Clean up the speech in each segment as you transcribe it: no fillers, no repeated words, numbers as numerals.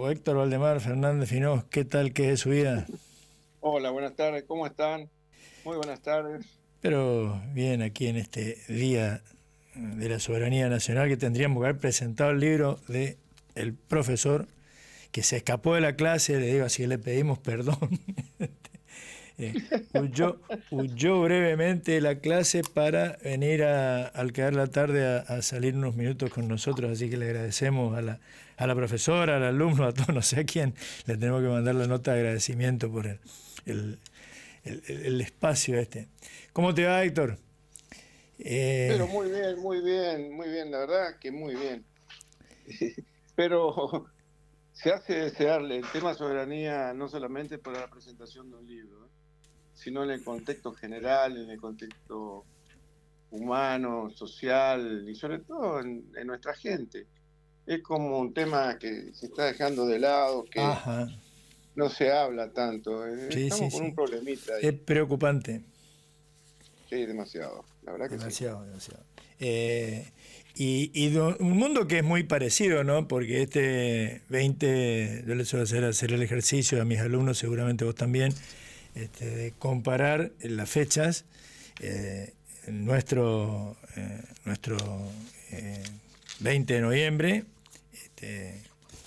O Héctor Valdemar Fernández Finós, ¿qué tal que es su vida? Hola, buenas tardes, ¿cómo están? Muy buenas tardes. Pero bien, aquí en este Día de la Soberanía Nacional que tendríamos que haber presentado el libro de el profesor que se escapó de la clase, le digo así, le pedimos perdón. eh, huyó, huyó brevemente de la clase para venir al caer la tarde a salir unos minutos con nosotros, así que le agradecemos a la profesora, al alumno, a todos, no sé a quién, le tenemos que mandar la nota de agradecimiento por el, el espacio este. ¿Cómo te va, Héctor? Pero Eh, muy bien, muy bien, muy bien, la verdad que muy bien. Pero se hace desearle el tema soberanía no solamente para la presentación de un libro, sino en el contexto general, en el contexto humano, social y sobre todo en nuestra gente. Es como un tema que se está dejando de lado, que ajá, no se habla tanto. sí, sí, Estamos con un sí. problemita Es ahí. preocupante, Sí, demasiado, la verdad que sí. demasiado, demasiado. Un mundo que es muy parecido, ¿no? Porque este 20, yo les suelo hacer el ejercicio a mis alumnos, seguramente vos también, de comparar las fechas, eh, nuestro eh, 20 de noviembre, este,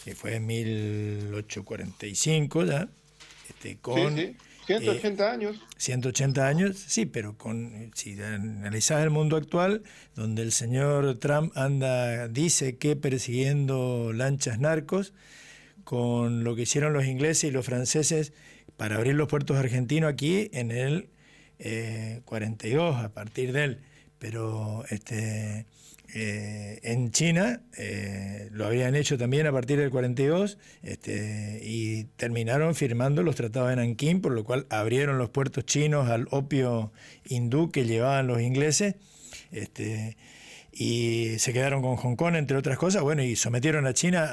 que fue en 1845 ya, Sí, con sí, ciento eh, ochenta años. 180 años, sí, pero si analizás el mundo actual, donde el señor Trump dice que persiguiendo lanchas narcos, con lo que hicieron los ingleses y los franceses para abrir los puertos argentinos aquí en el 42, a partir de él. Pero en China lo habían hecho también a partir del 42 y terminaron firmando los tratados de Nankín, por lo cual abrieron los puertos chinos al opio hindú que llevaban los ingleses. Este, y se quedaron con Hong Kong, entre otras cosas, bueno, y sometieron a China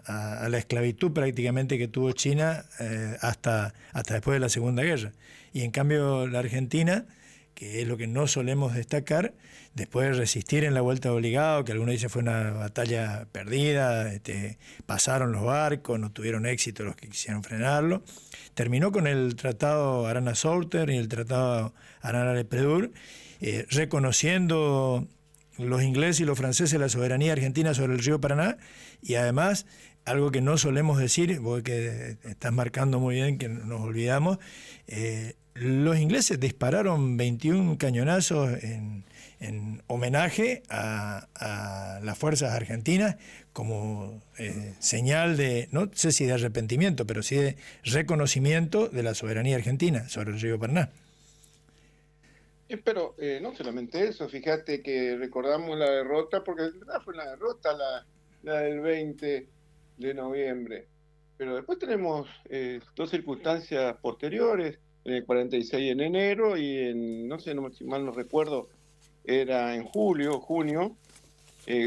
a la esclavitud prácticamente que tuvo China hasta después de la Segunda Guerra. Y en cambio la Argentina, que es lo que no solemos destacar, después de resistir en la vuelta obligado, que algunos dicen fue una batalla perdida, pasaron los barcos, no tuvieron éxito los que quisieron frenarlo, terminó con el tratado Arana-Souter y el tratado Arana-Lepredur, reconociendo los ingleses y los franceses la soberanía argentina sobre el río Paraná y además algo que no solemos decir, vos que estás marcando muy bien que nos olvidamos, los ingleses dispararon 21 cañonazos en homenaje a las fuerzas argentinas como señal de, no sé si de arrepentimiento, pero sí de reconocimiento de la soberanía argentina sobre el río Paraná. Pero no solamente eso, fíjate que recordamos la derrota, porque en verdad fue una derrota la del 20 de noviembre. Pero después tenemos dos circunstancias posteriores, en el 46 en enero y en, no sé, si mal no recuerdo, era en julio, junio,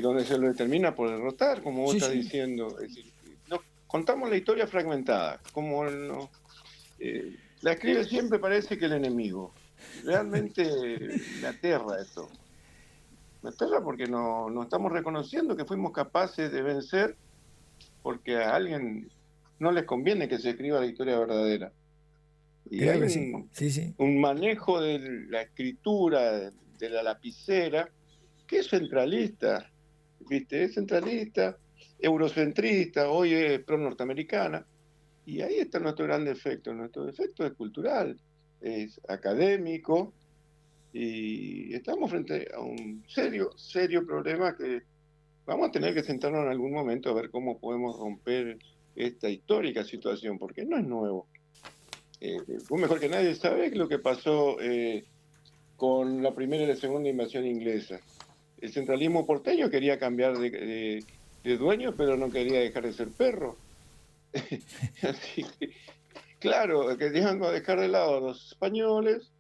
donde se lo determina por derrotar, como vos Sí, estás sí. diciendo. Es decir, nos contamos la historia fragmentada, como no, la escribe siempre parece que el enemigo. Realmente me aterra esto. Me aterra porque no estamos reconociendo que fuimos capaces de vencer porque a alguien no les conviene que se escriba la historia verdadera. Y Creo hay que sí. Sí, sí. un manejo de la escritura, de la lapicera, que es centralista, ¿viste? Es centralista, eurocentrista, hoy es pro-norteamericana. Y ahí está nuestro gran defecto. Nuestro defecto es cultural, es académico, y estamos frente a un serio, serio problema que vamos a tener que sentarnos en algún momento a ver cómo podemos romper esta histórica situación, porque no es nuevo. Vos mejor que nadie sabés lo que pasó con la primera y la segunda invasión inglesa. El centralismo porteño quería cambiar de dueño, pero no quería dejar de ser perro. Así que, claro, querían dejar de lado a los españoles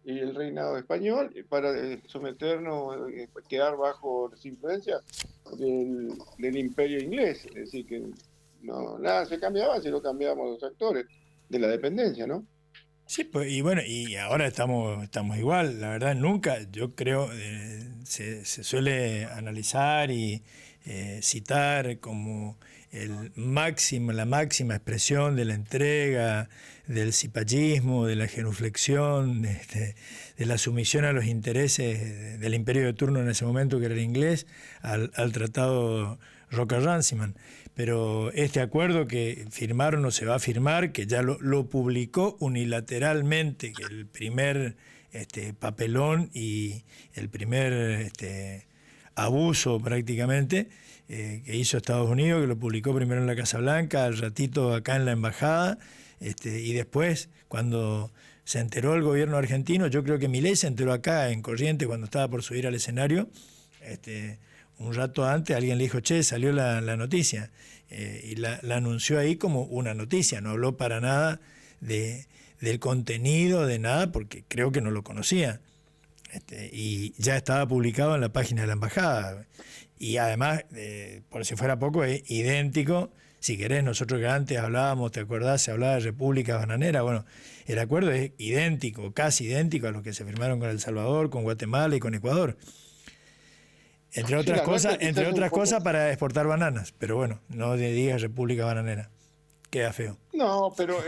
y el reinado español para someternos, quedar bajo las influencias del imperio inglés. Es decir, que no, nada se cambiaba si no cambiábamos los actores de la dependencia, ¿no? Sí, pues, y bueno, y ahora estamos igual, la verdad, nunca, yo creo, se suele analizar y citar como la máxima expresión de la entrega, del cipallismo, de la genuflexión, de la sumisión a los intereses del imperio de turno en ese momento, que era el inglés, al tratado Roca-Runciman. Pero este acuerdo que firmaron o se va a firmar, que ya lo publicó unilateralmente, que el primer papelón y el primer abuso prácticamente que hizo Estados Unidos, que lo publicó primero en la Casa Blanca, al ratito acá en la embajada, y después cuando se enteró el gobierno argentino, yo creo que Milei se enteró acá en Corrientes cuando estaba por subir al escenario, un rato antes alguien le dijo, che, salió la noticia, y la anunció ahí como una noticia, no habló para nada del contenido, de nada, porque creo que no lo conocía. Y ya estaba publicado en la página de la embajada. Y además, por si fuera poco, es idéntico. Si querés, nosotros que antes hablábamos, ¿te acordás? Se hablaba de república bananera. Bueno, el acuerdo es idéntico, casi idéntico a los que se firmaron con El Salvador, con Guatemala y con Ecuador. Entre otras cosas para exportar bananas. Pero bueno, no digas república bananera. Queda feo. No, pero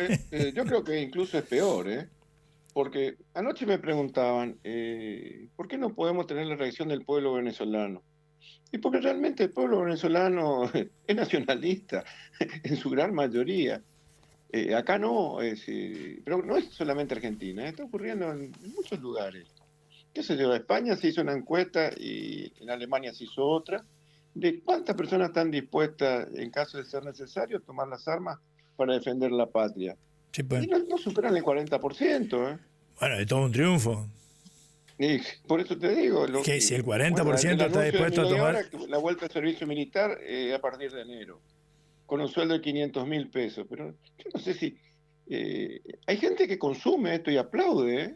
yo creo que incluso es peor, ¿eh? Porque anoche me preguntaban, ¿por qué no podemos tener la reacción del pueblo venezolano? Y porque realmente el pueblo venezolano es nacionalista, en su gran mayoría. Acá no, pero no es solamente Argentina, está ocurriendo en muchos lugares. ¿Qué sé yo? En España se hizo una encuesta y en Alemania se hizo otra, de cuántas personas están dispuestas, en caso de ser necesario, a tomar las armas para defender la patria. Sí, pues. Y no superan el 40%, ¿eh? Bueno, es todo un triunfo. Y por eso te digo. Que si el 40% está dispuesto a tomar. Ahora, la vuelta al servicio militar a partir de enero, con un sueldo de 500.000 pesos. Pero yo no sé si. Hay gente que consume esto y aplaude, ¿eh?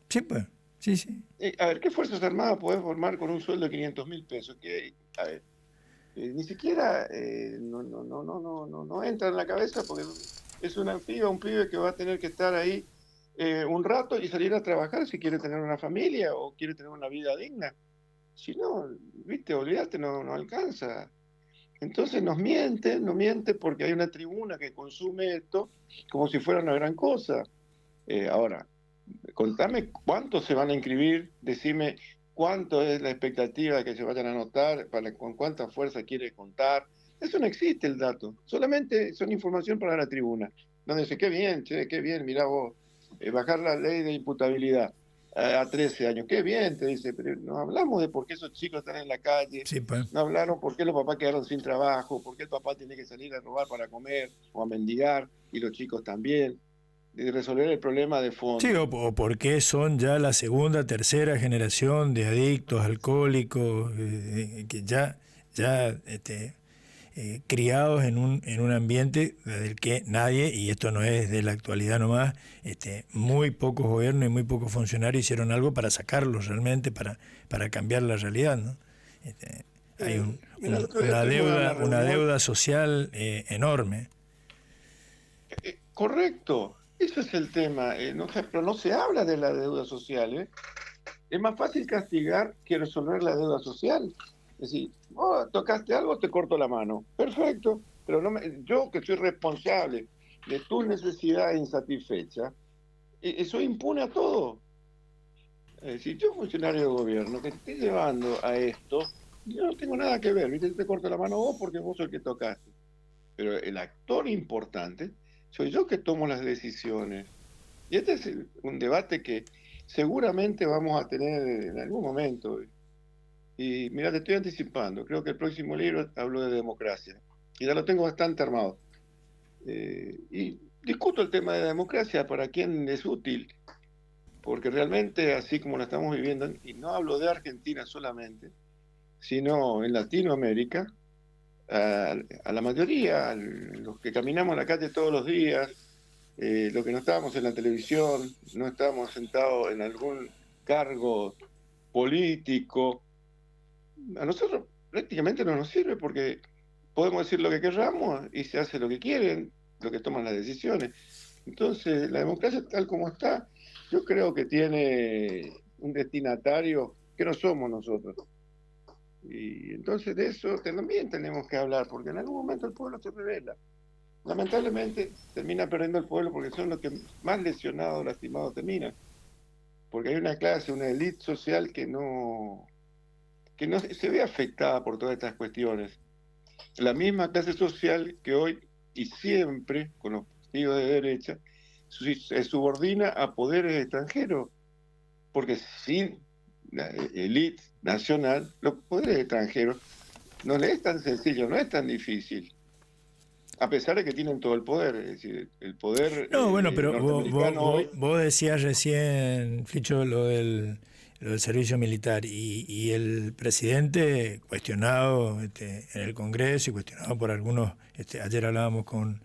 Sí, pues. Sí, sí. A ver, ¿qué Fuerzas Armadas podés formar con un sueldo de 500.000 pesos? A ver, ni siquiera no entra en la cabeza porque es un pibe que va a tener que estar ahí un rato y salir a trabajar si quiere tener una familia o quiere tener una vida digna. Si no, viste, olvídate, no alcanza. Entonces nos mienten porque hay una tribuna que consume esto como si fuera una gran cosa. Ahora, contame cuántos se van a inscribir, decime cuánto es la expectativa de que se vayan a anotar, con cuánta fuerza quiere contar. Eso no existe el dato, solamente son información para la tribuna, donde dice, qué bien, che, qué bien, mirá vos, bajar la ley de imputabilidad a 13 años, qué bien, te dice, pero no hablamos de por qué esos chicos están en la calle, sí, pues. No hablaron por qué los papás quedaron sin trabajo, por qué el papá tiene que salir a robar para comer o a mendigar, y los chicos también, de resolver el problema de fondo. Sí, o por qué son ya la segunda, tercera generación de adictos, alcohólicos, que ya criados en un ambiente del que nadie, y esto no es de la actualidad nomás, muy pocos gobiernos y muy pocos funcionarios hicieron algo para sacarlos realmente, para cambiar la realidad, ¿no? Hay una deuda social enorme. Correcto, ese es el tema, pero no se habla de la deuda social, ¿eh? Es más fácil castigar que resolver la deuda social. Es decir, tocaste algo, te corto la mano. Perfecto, pero yo que soy responsable de tu necesidad insatisfecha, soy impune a todo. Es decir, yo funcionario de gobierno que te estoy llevando a esto, yo no tengo nada que ver, ¿viste? Te corto la mano vos porque vos sos el que tocaste. Pero el actor importante soy yo que tomo las decisiones. Y este es un debate que seguramente vamos a tener en algún momento. Y mira, te estoy anticipando, creo que el próximo libro hablo de democracia. Y ya lo tengo bastante armado. Y discuto el tema de la democracia, para quién es útil, porque realmente así como la estamos viviendo, y no hablo de Argentina solamente, sino en Latinoamérica, a la mayoría, a los que caminamos en la calle todos los días, los que no estábamos en la televisión, no estábamos sentados en algún cargo político, a nosotros prácticamente no nos sirve porque podemos decir lo que querramos y se hace lo que quieren, lo que toman las decisiones. Entonces, la democracia tal como está, yo creo que tiene un destinatario que no somos nosotros. Y entonces de eso también tenemos que hablar, porque en algún momento el pueblo se revela. Lamentablemente termina perdiendo el pueblo porque son los que más lesionados, lastimados terminan. Porque hay una clase, una élite social que no se ve afectada por todas estas cuestiones. La misma clase social que hoy y siempre, con los partidos de derecha, se subordina a poderes extranjeros, porque sin la élite nacional, los poderes extranjeros no le es tan sencillo, no es tan difícil, a pesar de que tienen todo el poder, es decir, el poder No, bueno, pero norteamericano hoy. vos decías recién, Ficho, lo del servicio militar y el presidente cuestionado en el Congreso y cuestionado por algunos, ayer hablábamos con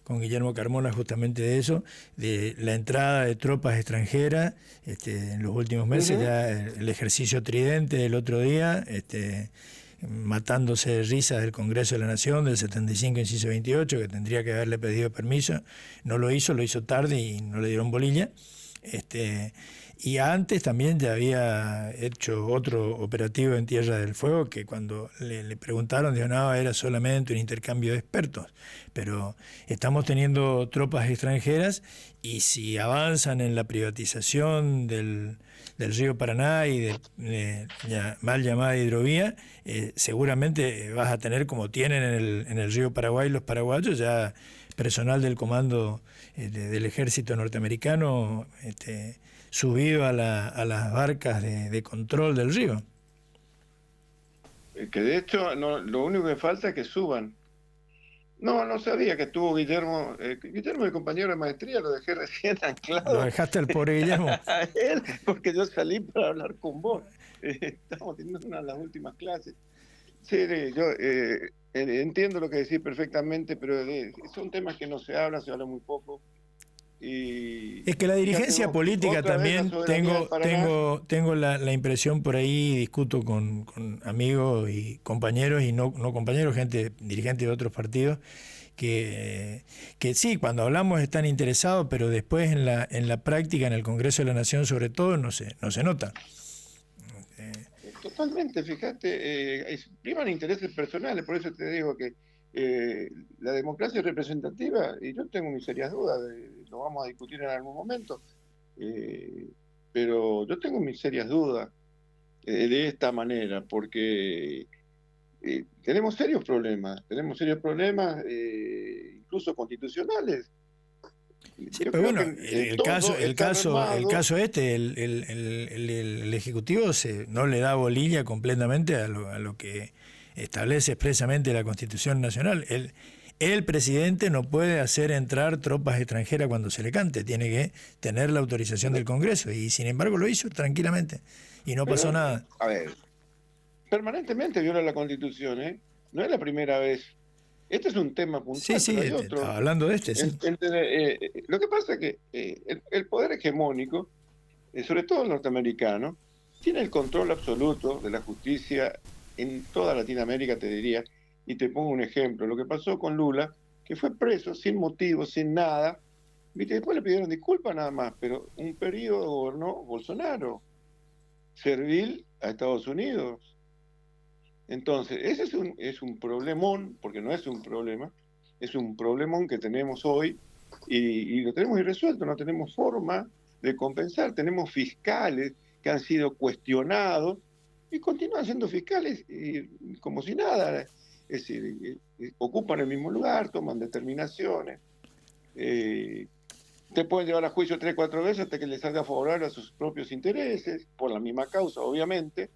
Guillermo Carmona justamente de eso, de la entrada de tropas extranjeras en los últimos meses, ya el ejercicio Tridente del otro día, matándose de risa del Congreso de la Nación del 75, inciso 28, que tendría que haberle pedido permiso, no lo hizo tarde y no le dieron bolilla. Y antes también ya había hecho otro operativo en Tierra del Fuego que cuando le preguntaron, dijo, no, era solamente un intercambio de expertos. Pero estamos teniendo tropas extranjeras y si avanzan en la privatización del río Paraná y de mal llamada hidrovía, seguramente vas a tener, como tienen en el río Paraguay los paraguayos, ya personal del comando del ejército norteamericano subido a las barcas de control del río. Que de hecho lo único que falta es que suban. No sabía que estuvo Guillermo. Guillermo, mi compañero de maestría, lo dejé recién anclado. ¿Lo dejaste al pobre Guillermo? A él, porque yo salí para hablar con vos. Estamos teniendo una de las últimas clases. Sí, yo entiendo lo que decís perfectamente, pero son temas que no se hablan, se habla muy poco. Y es que la dirigencia política también, tengo la impresión por ahí, discuto con amigos y compañeros, y no compañeros, gente dirigente de otros partidos, que sí, cuando hablamos están interesados, pero después en la práctica, en el Congreso de la Nación sobre todo, no se nota. Totalmente, fíjate, priman intereses personales, por eso te digo que la democracia representativa, y yo tengo mis serias dudas, lo vamos a discutir en algún momento, pero yo tengo mis serias dudas de esta manera, porque tenemos serios problemas incluso constitucionales. Sí, pero bueno, el caso el Ejecutivo no le da bolilla completamente a lo que establece expresamente la Constitución Nacional. El presidente no puede hacer entrar tropas extranjeras cuando se le cante, tiene que tener la autorización del Congreso, y sin embargo lo hizo tranquilamente y no pasó nada. A ver, permanentemente viola la Constitución, ¿eh? No es la primera vez. Este es un tema puntual, sí, pero hay otro. estaba hablando de sí. Lo que pasa es que el poder hegemónico, sobre todo el norteamericano, tiene el control absoluto de la justicia en toda Latinoamérica, te diría. Y te pongo un ejemplo. Lo que pasó con Lula, que fue preso sin motivo, sin nada. ¿Viste? Después le pidieron disculpas nada más, pero un periodo gobernó Bolsonaro, servil a Estados Unidos. Entonces, ese es un problemón, porque no es un problema, es un problemón que tenemos hoy y lo tenemos irresuelto, no tenemos forma de compensar. Tenemos fiscales que han sido cuestionados y continúan siendo fiscales como si nada. Es decir, ocupan el mismo lugar, toman determinaciones. Te pueden llevar a juicio 3 o 4 veces hasta que les salga favorable a sus propios intereses, por la misma causa, obviamente.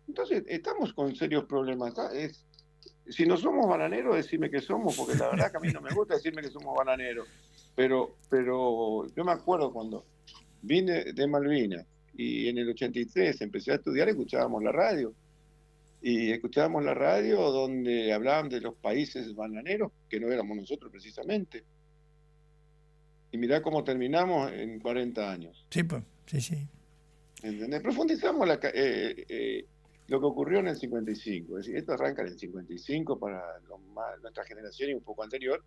Entonces, estamos con serios problemas. Si no somos bananeros, decime que somos, porque la verdad que a mí no me gusta decirme que somos bananeros. Pero yo me acuerdo cuando vine de Malvinas y en el 83 empecé a estudiar, escuchábamos la radio. Y escuchábamos la radio donde hablaban de los países bananeros, que no éramos nosotros precisamente. Y mirá cómo terminamos en 40 años. Sí, pues, sí. ¿Entendés? Profundizamos lo que ocurrió en el 55. Es decir, esto arranca en el 55 para nuestra generación y un poco anterior,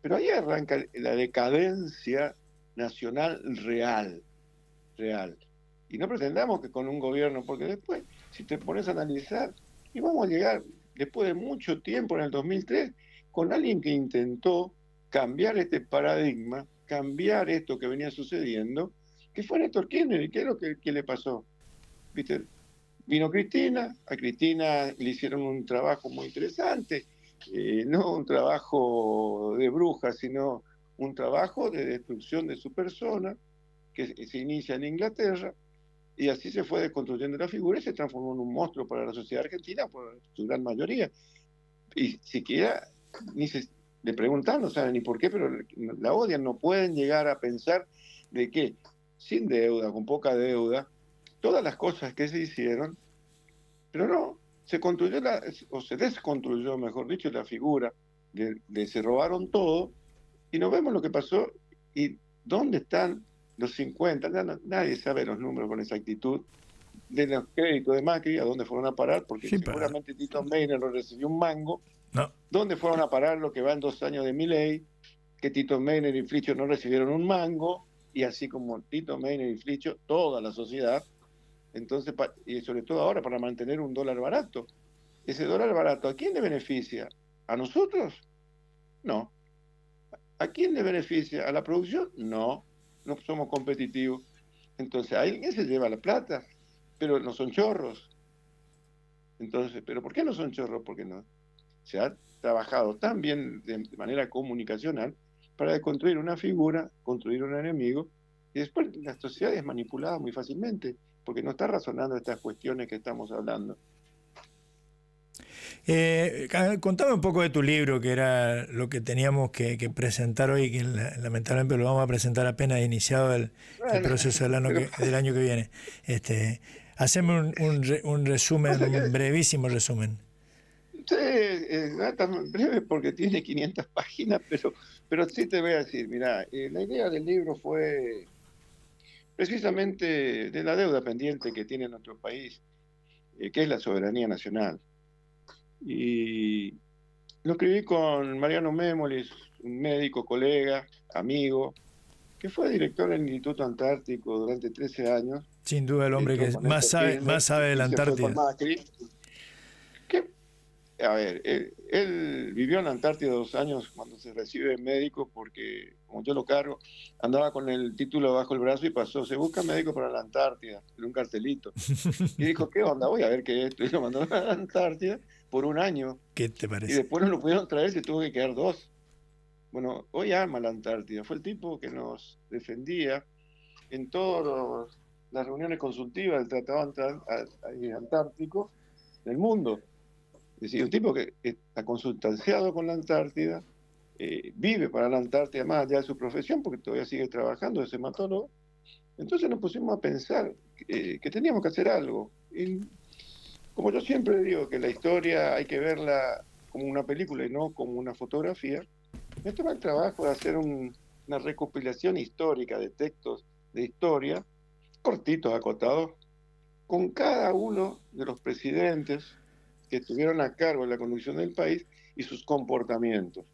pero ahí arranca la decadencia nacional real. Y no pretendamos que con un gobierno, porque después, si te pones a analizar, Y vamos a llegar, después de mucho tiempo, en el 2003, con alguien que intentó cambiar este paradigma, cambiar esto que venía sucediendo, que fue Néstor Kirchner. ¿Y qué es lo que le pasó? ¿Viste? Vino Cristina, a Cristina le hicieron un trabajo muy interesante, no un trabajo de bruja, sino un trabajo de destrucción de su persona, que se inicia en Inglaterra, y así se fue desconstruyendo la figura y se transformó en un monstruo para la sociedad argentina por su gran mayoría. Y siquiera ni se le preguntan, no saben ni por qué, pero la odian, no pueden llegar a pensar de que sin deuda, con poca deuda, todas las cosas que se hicieron, pero no, se construyó o se desconstruyó, mejor dicho, la figura de se robaron todo, y no vemos lo que pasó y dónde están los 50, nadie sabe los números con exactitud, de los créditos de Macri, a dónde fueron a parar, porque Sí, pa. seguramente Tito Meiner no recibió un mango. No. ¿Dónde fueron a parar lo que van 2 años de Milei? Que Tito Meiner y Flicho no recibieron un mango, y así como Tito Meiner y Flicho, toda la sociedad. Entonces, y sobre todo ahora, para mantener un dólar barato. Ese dólar barato, ¿a quién le beneficia? ¿A nosotros? No. ¿A quién le beneficia? ¿A la producción? No. No somos competitivos. Entonces, alguien se lleva la plata, pero no son chorros. Entonces, ¿pero por qué no son chorros? Porque no se ha trabajado tan bien de manera comunicacional para construir una figura, construir un enemigo, y después la sociedad es manipulada muy fácilmente, porque no está razonando estas cuestiones que estamos hablando. Contame un poco de tu libro, que era lo que teníamos que presentar hoy, que lamentablemente lo vamos a presentar apenas iniciado el Bueno, proceso pero del año que viene. Haceme un resumen, pasa un que brevísimo resumen. sí, no es tan breve porque tiene 500 páginas, pero sí te voy a decir, mira, la idea del libro fue precisamente de la deuda pendiente que tiene nuestro país, que es la soberanía nacional. Y lo escribí con Mariano Mémolis, un médico, colega, amigo, que fue director del Instituto Antártico durante 13 años, Sin duda el que hombre entró que con Néstor Kirchner más sabe de la y se fue con Antártida. Macri. Que, a ver, él vivió en la Antártida 2 años cuando se recibe médico, porque, como yo lo cargo, andaba con el título bajo el brazo y pasó, se busca médico para la Antártida, en un cartelito. Y dijo, ¿qué onda? Voy a ver qué es esto. Y lo mandó a la Antártida por un año. ¿Qué te Y parece? después no lo pudieron traer, se tuvo que quedar 2. Bueno, hoy ama la Antártida. Fue el tipo que nos defendía en todas las reuniones consultivas del Tratado Antártico del mundo. Es decir, un tipo que está consustanciado con la Antártida, vive para la Antártida más allá de su profesión, porque todavía sigue trabajando de hematólogo. Entonces nos pusimos a pensar que teníamos que hacer algo. Y como yo siempre digo que la historia hay que verla como una película y no como una fotografía, me toma el trabajo de hacer una recopilación histórica de textos de historia, cortitos, acotados, con cada uno de los presidentes que estuvieron a cargo de la conducción del país y sus comportamientos.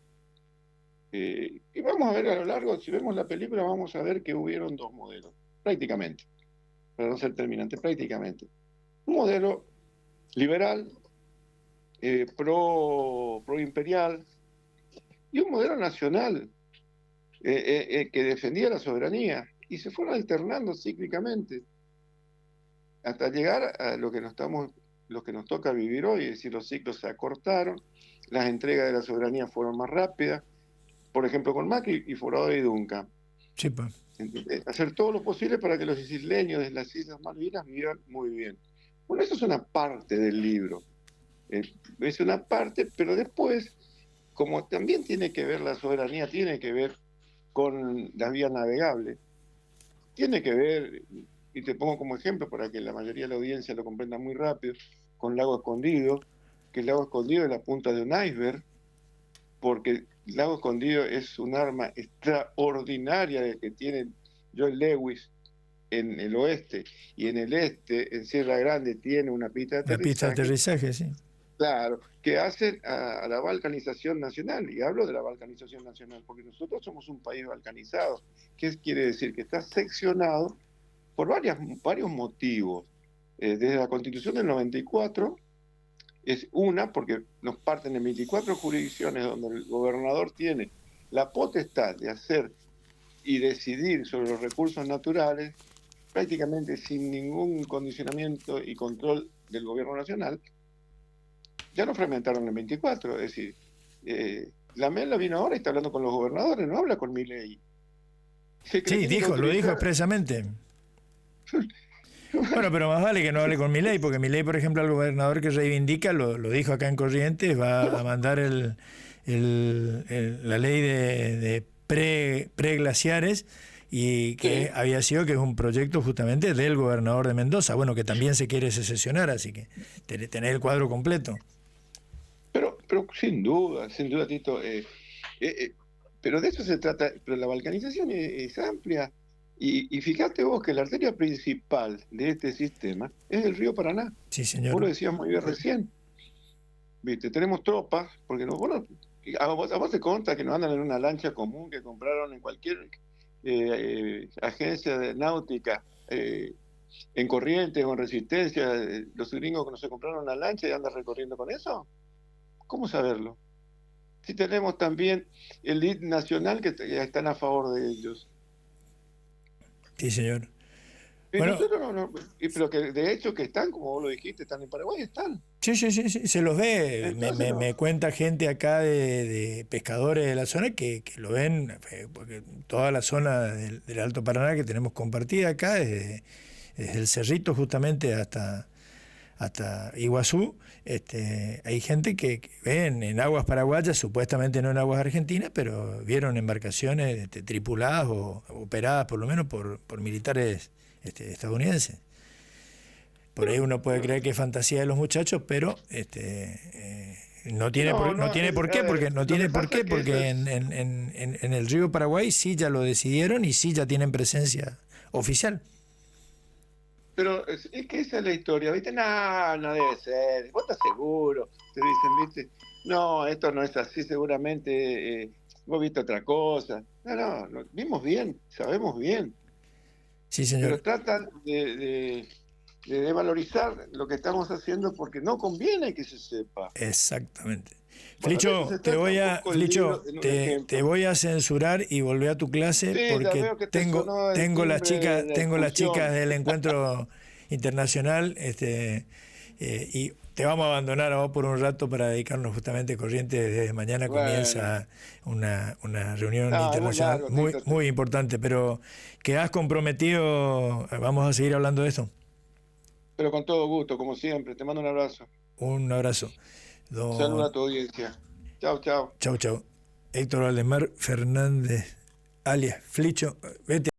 Y vamos a ver a lo largo, si vemos la película, vamos a ver que hubieron 2 modelos, prácticamente, para no ser terminante, prácticamente. Un modelo liberal, pro imperial, y un modelo nacional que defendía la soberanía, y se fueron alternando cíclicamente hasta llegar a lo que nos toca vivir hoy, es decir, los ciclos se acortaron, las entregas de la soberanía fueron más rápidas, por ejemplo con Macri y Forado y Duncan. Sí, pa. Hacer todo lo posible para que los isleños de las Islas Malvinas vivan muy bien. Bueno, eso es una parte del libro, es una parte, pero después, como también tiene que ver la soberanía, tiene que ver con las vías navegables, tiene que ver, y te pongo como ejemplo para que la mayoría de la audiencia lo comprenda muy rápido, con Lago Escondido, que el Lago Escondido es la punta de un iceberg, porque el Lago Escondido es un arma extraordinaria que tiene Joel Lewis en el oeste, y en el este, en Sierra Grande, tiene una pista de La pista de aterrizaje. aterrizaje, sí. Claro, que hacen a la balcanización nacional, y hablo de la balcanización nacional, porque nosotros somos un país balcanizado. ¿Qué quiere decir? Que está seccionado por varios motivos. Desde la Constitución del 94, Es una, porque nos parten en 24 jurisdicciones donde el gobernador tiene la potestad de hacer y decidir sobre los recursos naturales prácticamente sin ningún condicionamiento y control del gobierno nacional. Ya lo fragmentaron en 24, es decir, la Mela vino ahora y está hablando con los gobernadores, no habla con Milei. Sí, lo dijo expresamente. Bueno, pero más vale que no hable con Milei, porque Milei, por ejemplo, al gobernador que reivindica, lo dijo acá en Corrientes, va a mandar la ley de preglaciares, y que Sí. había sido que es un proyecto justamente del gobernador de Mendoza, bueno, que también se quiere secesionar, así que tener el cuadro completo. Pero sin duda, Tito. Pero de eso se trata. Pero la balcanización es amplia. Y fíjate vos que la arteria principal de este sistema es el río Paraná. Sí, Vos lo señor. decías muy bien recién. ¿Viste? Tenemos tropas, porque no, bueno, a vos te consta que no andan en una lancha común que compraron en cualquier agencia de náutica, en Corrientes o en Resistencia, los gringos que no se compraron una lancha y andan recorriendo con eso. ¿Cómo saberlo? Si tenemos también el lead nacional que están a favor de ellos. Sí, señor. Y Bueno, nosotros pero que de hecho que están, como vos lo dijiste, están en Paraguay, están. sí, se los ve. Entonces no. Me cuenta gente acá de pescadores de la zona que lo ven, porque toda la zona del Alto Paraná que tenemos compartida acá, desde el Cerrito justamente hasta Iguazú, hay gente que ven en aguas paraguayas, supuestamente no en aguas argentinas, pero vieron embarcaciones tripuladas o operadas por lo menos por militares estadounidenses. Por ahí uno puede creer que es fantasía de los muchachos, pero no tiene por qué, porque en el río Paraguay sí ya lo decidieron y sí ya tienen presencia oficial. Pero es que esa es la historia, ¿viste? No, no debe ser. ¿Vos estás seguro? Te dicen, ¿viste? No, esto no es así, seguramente vos viste otra cosa. No, vimos bien, sabemos bien. Sí, Pero señor. tratan de valorizar lo que estamos haciendo porque no conviene que se sepa. Exactamente. Bueno, de eso Flicho, se trata un poco el libro en un te ejemplo. voy a censurar y volver a tu clase Sí, ya porque veo que te sonó el timbre de la tengo las chicas expulsión. del encuentro internacional, y te vamos a abandonar a vos por un rato para dedicarnos justamente a Corrientes. Desde mañana Bueno, comienza una reunión no, es muy internacional largo, Tito. muy importante, pero quedás comprometido, vamos a seguir hablando de esto. Pero con todo gusto, como siempre. Te mando un abrazo. Un abrazo. Saluda a Don tu audiencia. Chao, chao. Chau, chau. Héctor Valdemar Fernández, alias Flicho. Vete.